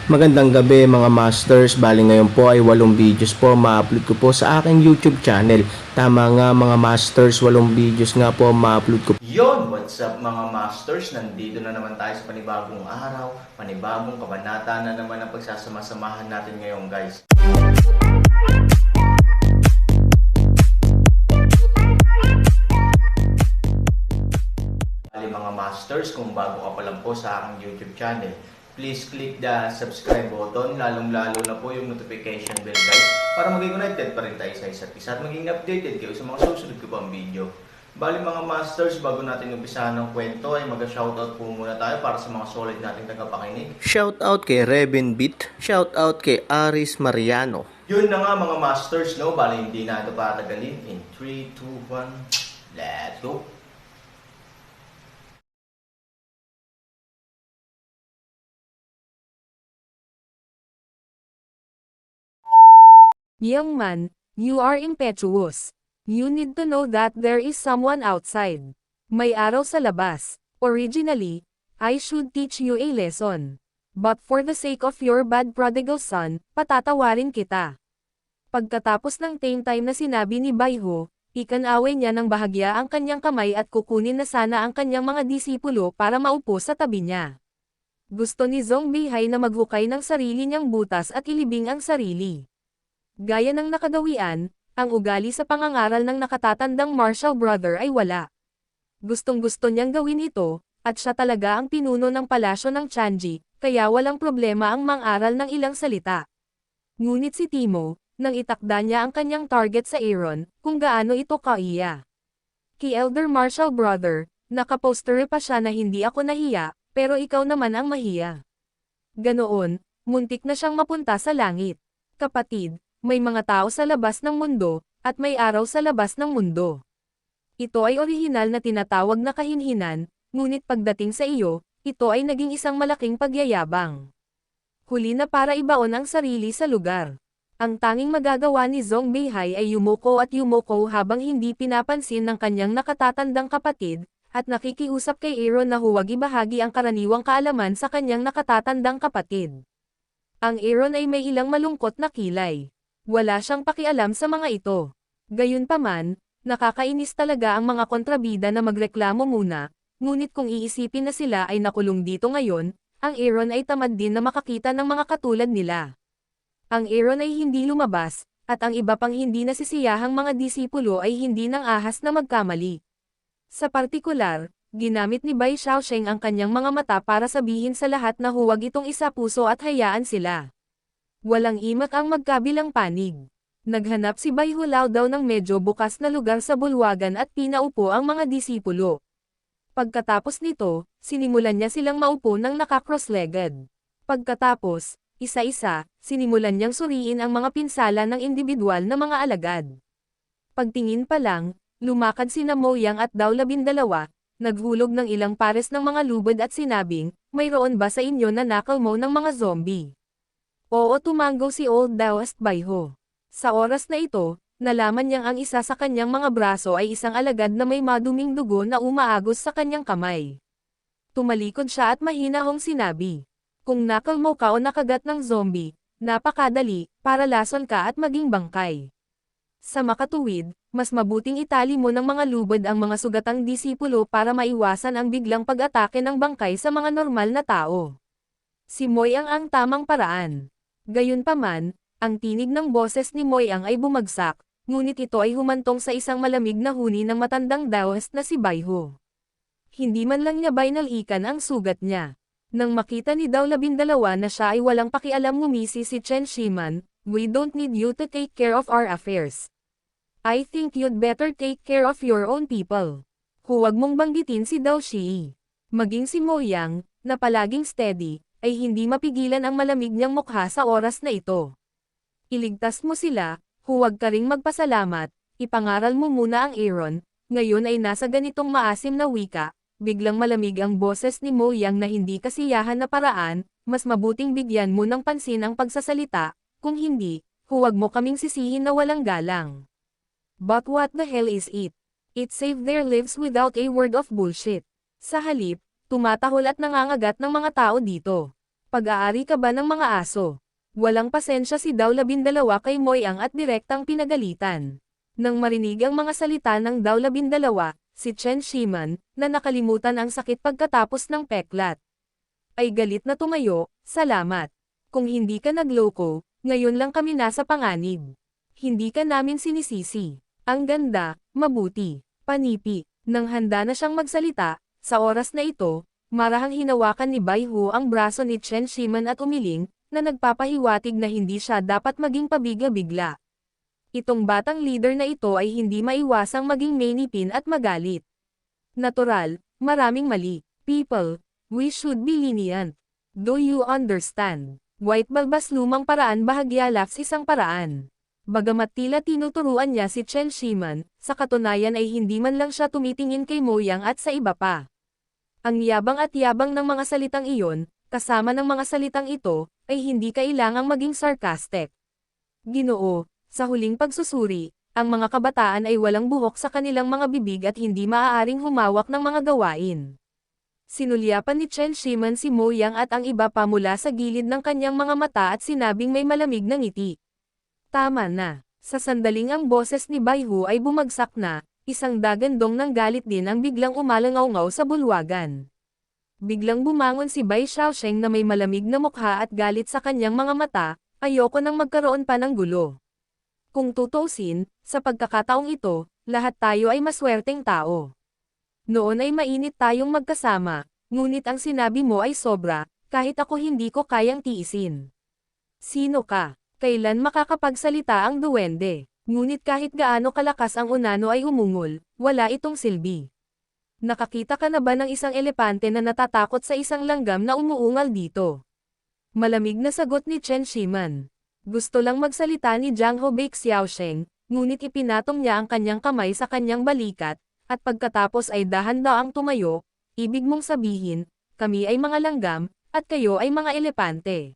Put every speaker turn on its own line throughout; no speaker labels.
Magandang gabi mga masters, bali ngayon po ay 8 videos po ma-upload ko po sa aking YouTube channel. Tama nga mga masters, 8 videos nga po ma-upload ko. Yon, what's up mga masters? Nandito na naman tayo sa panibagong araw, panibagong kabanata na naman ang pagsasama-samahan natin ngayon guys. Bali mga masters, kung bago ka pa lang po sa aking YouTube channel, please click the subscribe button, lalong-lalo na po yung notification bell guys, para maging connected pa rin tayo sa isa't isa at maging updated kayo sa mga susunod ko pang video. Bali mga masters, bago natin umpisahan ng kwento ay mag-shoutout po muna tayo para sa mga solid nating tagapakinig. Shoutout kay Reben Beat, shoutout kay Aris Mariano. Yun na nga mga masters, no? Bali hindi na ito patagalin. In 3, 2, 1, let's go!
Young man, you are impetuous. You need to know that there is someone outside. May araw sa labas. Originally, I should teach you a lesson. But for the sake of your bad prodigal son, patatawarin kita. Pagkatapos ng tame time na sinabi ni Baiho, ikanaway niya ng bahagya ang kanyang kamay at kukunin na sana ang kanyang mga disipulo para maupo sa tabi niya. Gusto ni Zhong Beihai na maghukay ng sarili niyang butas at ilibing ang sarili. Gaya ng nakagawian, ang ugali sa pangangaral ng nakatatandang Marshall brother ay wala. Gustong-gusto niyang gawin ito, at siya talaga ang pinuno ng palasyo ng Chanji, kaya walang problema ang mangaral ng ilang salita. Ngunit si Timo, nang itakda niya ang kanyang target sa Aaron, kung gaano ito kaiya. Kay Elder Marshall brother, nakaposter pa siya na hindi ako nahiya, pero ikaw naman ang mahiya. Ganoon, muntik na siyang mapunta sa langit. Kapatid, may mga tao sa labas ng mundo, at may araw sa labas ng mundo. Ito ay orihinal na tinatawag na kahinhinan, ngunit pagdating sa iyo, ito ay naging isang malaking pagyayabang. Huli na para ibaon ang sarili sa lugar. Ang tanging magagawa ni Zhong Beihai ay yumuko at yumuko habang hindi pinapansin ng kanyang nakatatandang kapatid, at nakikiusap kay Aaron na huwag ibahagi ang karaniwang kaalaman sa kanyang nakatatandang kapatid. Ang Aaron ay may ilang malungkot na kilay. Wala siyang pakialam sa mga ito. Gayunpaman, nakakainis talaga ang mga kontrabida na magreklamo muna, ngunit kung iisipin na sila ay nakulong dito ngayon, ang Aaron ay tamad din na makakita ng mga katulad nila. Ang Aaron ay hindi lumabas, at ang iba pang hindi nasisiyahang mga disipulo ay hindi nang ahas na magkamali. Sa partikular, ginamit ni Bai Shaosheng ang kanyang mga mata para sabihin sa lahat na huwag itong isa puso at hayaan sila. Walang imak ang magkabilang panig. Naghanap si Bai Hulao daw ng medyo bukas na lugar sa bulwagan at pinaupo ang mga disipulo. Pagkatapos nito, sinimulan niya silang maupo ng naka-cross-legged. Pagkatapos, isa-isa, sinimulan niyang suriin ang mga pinsala ng individual na mga alagad. Pagtingin pa lang, lumakad sina Mo Yang at Dao 12, naghulog ng ilang pares ng mga lubid at sinabing, mayroon ba sa inyo na nakal mo ng mga zombie? Oo, tumanggaw si Old Daoist Baiho. Sa oras na ito, nalaman niyang ang isa sa kanyang mga braso ay isang alagad na may maduming dugo na umaagos sa kanyang kamay. Tumalikod siya at mahinahong sinabi, kung nakal mo ka o nakagat ng zombie, napakadali, para lason ka at maging bangkay. Sa makatuwid, mas mabuting itali mo ng mga lubid ang mga sugatang disipulo para maiwasan ang biglang pag-atake ng bangkay sa mga normal na tao. Si Moyang ang tamang paraan. Gayunpaman, ang tinig ng boses ni Moyang ay bumagsak, ngunit ito ay humantong sa isang malamig na huni ng matandang Daoist na si Baiho. Hindi man lang niya bainalikan ang sugat niya. Nang makita ni Dao 12 na siya ay walang pakialam, ngumisi si Chen Shiman, we don't need you to take care of our affairs. I think you'd better take care of your own people. Huwag mong banggitin si Dao Shi. Maging si Moyang, na palaging steady, ay hindi mapigilan ang malamig niyang mukha sa oras na ito. Iligtas mo sila, huwag ka ring magpasalamat, ipangaral mo muna ang Aaron, ngayon ay nasa ganitong maasim na wika, biglang malamig ang boses ni Mo Yang na hindi kasiyahan na paraan, mas mabuting bigyan mo ng pansin ang pagsasalita, kung hindi, huwag mo kaming sisihin na walang galang. But what the hell is it? It saved their lives without a word of bullshit. Sa halip, tumatahol at nangangagat ng mga tao dito. Pag-aari ka ba ng mga aso? Walang pasensya si Daw 12 kay Moyang at direktang pinagalitan. Nang marinig ang mga salita ng Daw 12, si Chen Shiman, na nakalimutan ang sakit pagkatapos ng peklat, ay galit na tumayo. Salamat. Kung hindi ka nagloko, ngayon lang kami nasa panganib. Hindi ka namin sinisisi. Ang ganda, mabuti, panipi. Nang handa na siyang magsalita, sa oras na ito, marahang hinawakan ni Bai Hu ang braso ni Chen Shiman at umiling, na nagpapahiwatig na hindi siya dapat maging pabigla-bigla. Itong batang leader na ito ay hindi maiwasang maging mainipin at magalit. Natural, maraming mali. People, we should be lenient. Do you understand? White balbas lumang paraan bahagya laps isang paraan. Bagamat tila tinuturuan niya si Chen Shiman, sa katunayan ay hindi man lang siya tumitingin kay Moyang at sa iba pa. Ang yabang at yabang ng mga salitang iyon, kasama ng mga salitang ito, ay hindi kailangang maging sarcastic. Ginoo, sa huling pagsusuri, ang mga kabataan ay walang buhok sa kanilang mga bibig at hindi maaaring humawak ng mga gawain. Sinulyapan ni Chen Shiman si Moyang at ang iba pa mula sa gilid ng kanyang mga mata at sinabing may malamig na ngiti. Tama na. Sa sandaling ang boses ni Bai Hu ay bumagsak na, isang dagandong ng galit din ang biglang umalangaw-ngaw sa bulwagan. Biglang bumangon si Bai Xiaosheng na may malamig na mukha at galit sa kanyang mga mata, ayoko nang magkaroon pa ng gulo. Kung tutuusin, sa pagkakataong ito, lahat tayo ay maswerteng tao. Noon ay mainit tayong magkasama, ngunit ang sinabi mo ay sobra, kahit ako hindi ko kayang tiisin. Sino ka? Kailan makakapagsalita ang duwende? Ngunit kahit gaano kalakas ang unano ay umungol, wala itong silbi. Nakakita ka na ba ng isang elepante na natatakot sa isang langgam na umuungal dito? Malamig na sagot ni Chen Shiman. Gusto lang magsalita ni Jiang Hobei Xiaosheng, ngunit ipinatong niya ang kanyang kamay sa kanyang balikat, at pagkatapos ay dahan-daang tumayo. Ibig mong sabihin, kami ay mga langgam, at kayo ay mga elepante.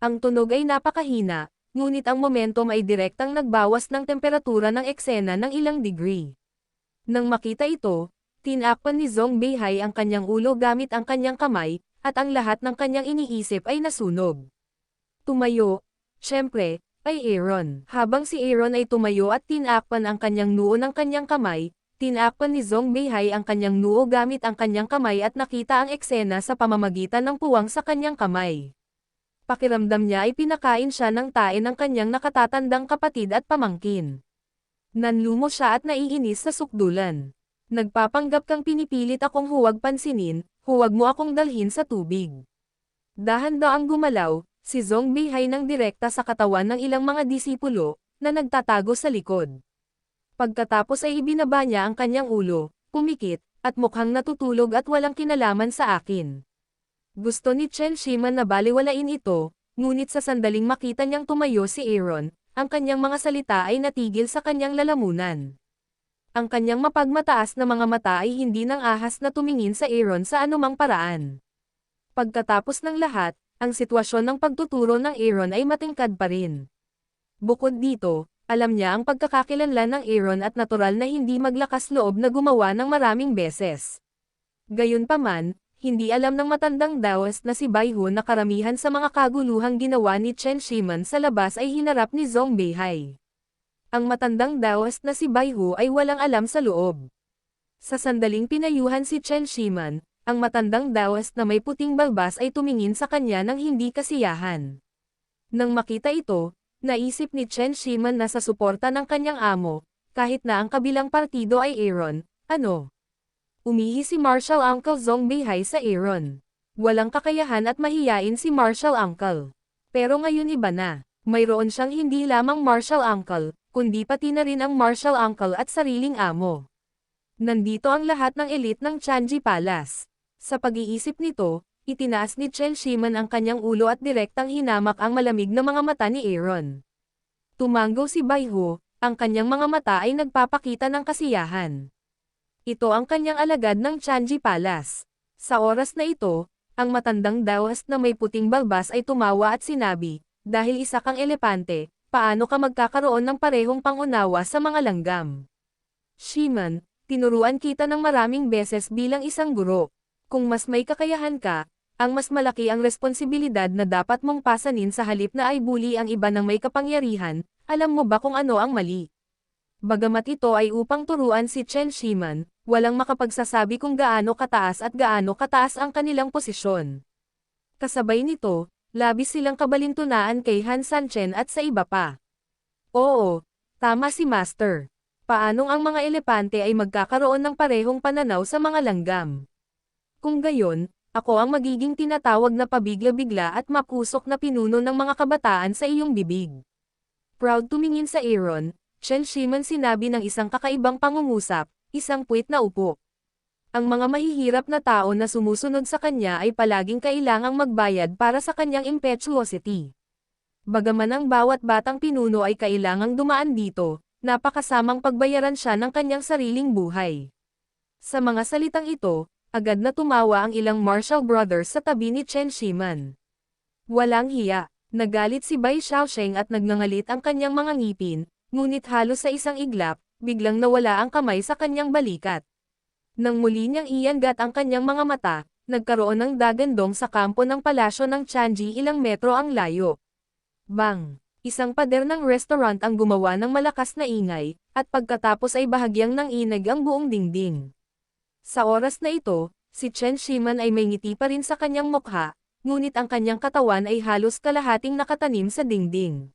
Ang tunog ay napakahina, ngunit ang momentum ay direktang nagbawas ng temperatura ng eksena ng ilang degree. Nang makita ito, tinakpan ni Zhong Beihai ang kanyang ulo gamit ang kanyang kamay, at ang lahat ng kanyang iniisip ay nasunog. Tumayo, syempre, ay Aaron. Habang si Aaron ay tumayo at tinakpan ang kanyang noo ng kanyang kamay, tinakpan ni Zhong Beihai ang kanyang noo gamit ang kanyang kamay at nakita ang eksena sa pamamagitan ng puwang sa kanyang kamay. Pakiramdam niya ay pinakain siya ng tae ng kanyang nakatatandang kapatid at pamangkin. Nanlumo siya at naiinis sa sukdulan. Nagpapanggap kang pinipilit akong huwag pansinin, huwag mo akong dalhin sa tubig. Dahan-daang gumalaw, si Zhong Beihai nang direkta sa katawan ng ilang mga disipulo, na nagtatago sa likod. Pagkatapos ay ibinaba niya ang kanyang ulo, pumikit, at mukhang natutulog at walang kinalaman sa akin. Gusto ni Chen Shiman na baliwalain ito, ngunit sa sandaling makita niyang tumayo si Aaron, ang kanyang mga salita ay natigil sa kanyang lalamunan. Ang kanyang mapagmataas na mga mata ay hindi nang ahas na tumingin sa Aaron sa anumang paraan. Pagkatapos ng lahat, ang sitwasyon ng pagtuturo ng Aaron ay matingkad pa rin. Bukod dito, alam niya ang pagkakakilanlan ng Aaron at natural na hindi maglakas loob na gumawa ng maraming beses. Gayunpaman, hindi alam ng matandang Daoist na si Bai Hu na karamihan sa mga kaguluhang ginawa ni Chen Shiman sa labas ay hinarap ni Zhong Beihai. Ang matandang Daoist na si Bai Hu ay walang alam sa loob. Sa sandaling pinayuhan si Chen Shiman, ang matandang Daoist na may puting balbas ay tumingin sa kanya ng hindi kasiyahan. Nang makita ito, naisip ni Chen Shiman na sa suporta ng kanyang amo, kahit na ang kabilang partido ay Aaron, umihi si Martial Uncle Zhong Beihai sa Aaron. Walang kakayahan at mahiyain si Martial Uncle. Pero ngayon iba na. Mayroon siyang hindi lamang Martial Uncle, kundi pati na rin ang Martial Uncle at sariling amo. Nandito ang lahat ng elite ng Chanji Palace. Sa pag-iisip nito, itinaas ni Chen Shiman ang kanyang ulo at direktang hinamak ang malamig na mga mata ni Aaron. Tumango si Bai Hu, ang kanyang mga mata ay nagpapakita ng kasiyahan. Ito ang kanyang alagad ng Chanji Palace. Sa oras na ito, ang matandang Daoist na may puting balbas ay tumawa at sinabi, dahil isa kang elepante, paano ka magkakaroon ng parehong pangunawa sa mga langgam? Shiman, tinuruan kita ng maraming beses bilang isang guro. Kung mas may kakayahan ka, ang mas malaki ang responsibilidad na dapat mong pasanin sa halip na ay bully ang iba ng may kapangyarihan, alam mo ba kung ano ang mali? Bagamat ito ay upang turuan si Chen Shiman, walang makapagsasabi kung gaano kataas at gaano kataas ang kanilang posisyon. Kasabay nito, labis silang kabalintunaan kay Han Sanchen at sa iba pa. Oo, tama si Master. Paanong ang mga elepante ay magkakaroon ng parehong pananaw sa mga langgam? Kung gayon, ako ang magiging tinatawag na pabigla-bigla at makusok na pinuno ng mga kabataan sa iyong bibig. Proud tumingin sa Aaron, Chen Shiman sinabi ng isang kakaibang pangungusap, isang puwit na upo. Ang mga mahihirap na tao na sumusunod sa kanya ay palaging kailangang magbayad para sa kanyang impetuosity. Bagaman ang bawat batang pinuno ay kailangang dumaan dito, napakasamang pagbayaran siya ng kanyang sariling buhay. Sa mga salitang ito, agad na tumawa ang ilang Marshall brothers sa tabi ni Chen Shiman. Walang hiya, nagalit si Bai Xiaosheng at nagngangalit ang kanyang mga ngipin, ngunit halos sa isang iglap, biglang nawala ang kamay sa kanyang balikat. Nang muli niyang iyangat ang kanyang mga mata, nagkaroon ng dagandong sa kampo ng palasyo ng Chanji ilang metro ang layo. Bang! Isang pader ng restaurant ang gumawa ng malakas na ingay, at pagkatapos ay bahagyang nanginig ang buong dingding. Sa oras na ito, si Chen Shiman ay may ngiti pa rin sa kanyang mukha, ngunit ang kanyang katawan ay halos kalahating nakatanim sa dingding.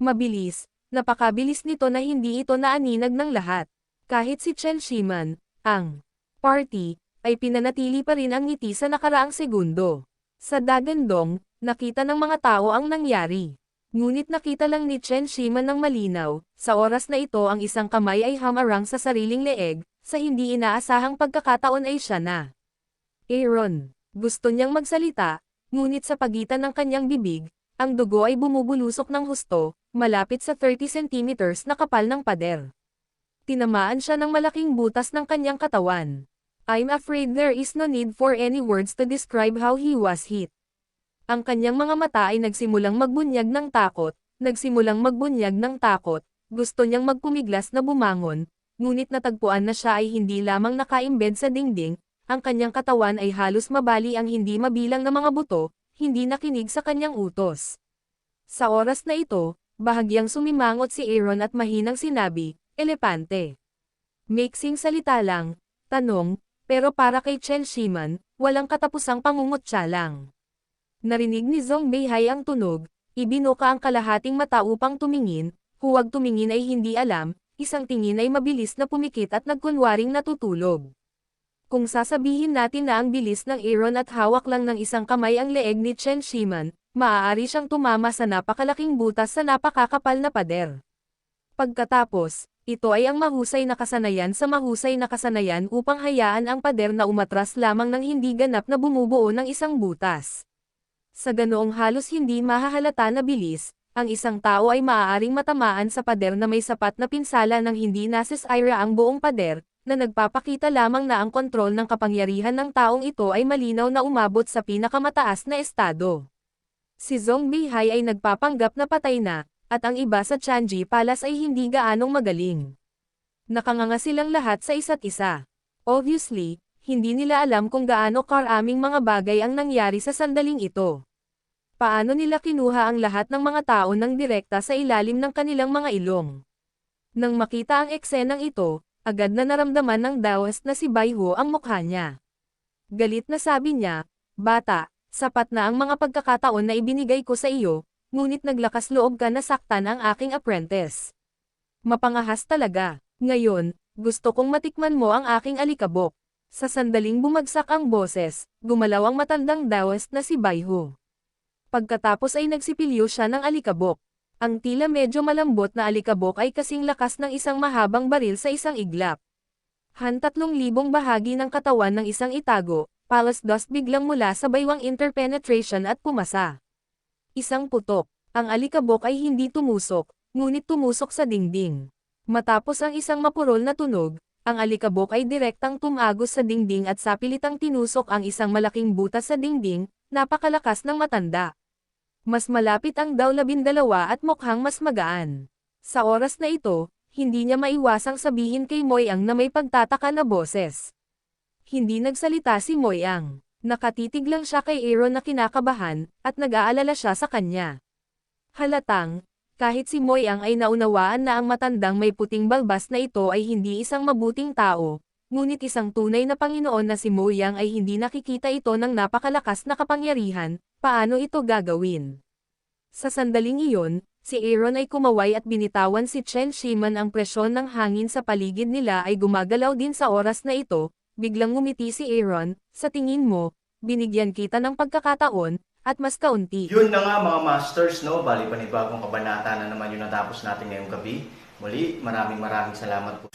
Mabilis, napakabilis nito na hindi ito naaninag ng lahat. Kahit si Chen Shiman, ang party, ay pinanatili pa rin ang ngiti sa nakaraang segundo. Sa dagandong, nakita ng mga tao ang nangyari. Ngunit nakita lang ni Chen Shiman ng malinaw, sa oras na ito ang isang kamay ay hamarang sa sariling leeg, sa hindi inaasahang pagkakataon ay siya na. Aaron, gusto niyang magsalita, ngunit sa pagitan ng kanyang bibig, ang dugo ay bumubulusok ng husto, malapit sa 30 centimeters na kapal ng pader. Tinamaan siya ng malaking butas ng kanyang katawan. I'm afraid there is no need for any words to describe how he was hit. Ang kanyang mga mata ay nagsimulang magbunyag ng takot, gusto niyang magpumiglas na bumangon, ngunit natagpuan na siya ay hindi lamang nakaimbed sa dingding, ang kanyang katawan ay halos mabali ang hindi mabilang na mga buto, hindi nakinig sa kanyang utos. Sa oras na ito, bahagyang sumimangot si Aaron at mahinang sinabi, "Elepante." Maiksing salita lang, tanong, pero para kay Chen Shiman, walang katapusang pangungutya lang. Narinig ni Zhong Beihai ang tunog, ibinuka ang kalahating mata upang tumingin, huwag tumingin ay hindi alam, isang tingin ay mabilis na pumikit at nagkunwaring natutulog. Kung sasabihin natin na ang bilis ng Aaron at hawak lang ng isang kamay ang leeg ni Chen Shiman, maaari siyang tumama sa napakalaking butas sa napakakapal na pader. Pagkatapos, ito ay ang mahusay na kasanayan sa mahusay na kasanayan upang hayaan ang pader na umatras lamang ng hindi ganap na bumubuo ng isang butas. Sa ganoong halos hindi mahahalata na bilis, ang isang tao ay maaaring matamaan sa pader na may sapat na pinsala ng hindi nasisira ang buong pader, na nagpapakita lamang na ang kontrol ng kapangyarihan ng taong ito ay malinaw na umabot sa pinakamataas na estado. Si Zhong Beihai ay nagpapanggap na patay na, at ang iba sa Chanji Palace ay hindi gaanong magaling. Nakanganga silang lahat sa isa't isa. Obviously, hindi nila alam kung gaano karaming mga bagay ang nangyari sa sandaling ito. Paano nila kinuha ang lahat ng mga tao ng direkta sa ilalim ng kanilang mga ilong? Nang makita ang eksenang ito, agad na naramdaman ng Daoist na si Baihu ang mukha niya. Galit na sabi niya, "Bata, sapat na ang mga pagkakataon na ibinigay ko sa iyo, ngunit naglakas loob ka na saktan ang aking apprentice. Mapangahas talaga. Ngayon, gusto kong matikman mo ang aking alikabok." Sa sandaling bumagsak ang boses, gumalaw ang matandang Daoist na si Baihu. Pagkatapos ay nagsipilyo siya ng alikabok. Ang tila medyo malambot na alikabok ay kasing lakas ng isang mahabang baril sa isang iglap. 3,000 bahagi ng katawan ng isang itago, palas dust biglang mula sa baywang interpenetration at pumasa. Isang putok. Ang alikabok ay hindi tumusok, ngunit tumusok sa dingding. Matapos ang isang mapurol na tunog, ang alikabok ay direktang tumagos sa dingding at sapilitang tinusok ang isang malaking butas sa dingding, napakalakas ng matanda. Mas malapit ang Dao 12 at mukhang mas magaan. Sa oras na ito, hindi niya maiwasang sabihin kay Moyang na may pagtataka na boses. Hindi nagsalita si Moyang. Nakatitig lang siya kay Aaron na kinakabahan, at nag-aalala siya sa kanya. Halatang, kahit si Moyang ay naunawaan na ang matandang may puting balbas na ito ay hindi isang mabuting tao, ngunit isang tunay na Panginoon na si Moyang ay hindi nakikita ito ng napakalakas na kapangyarihan, paano ito gagawin? Sa sandaling iyon, si Aaron ay kumaway at binitawan si Chen Shiman. Ang presyon ng hangin sa paligid nila ay gumagalaw din sa oras na ito. Biglang ngumiti si Aaron, sa tingin mo, binigyan kita ng pagkakataon, at mas kaunti.
Yun na nga mga masters, no? Bali panibagong kabanata na naman yung natapos natin ngayong gabi. Muli, maraming salamat po.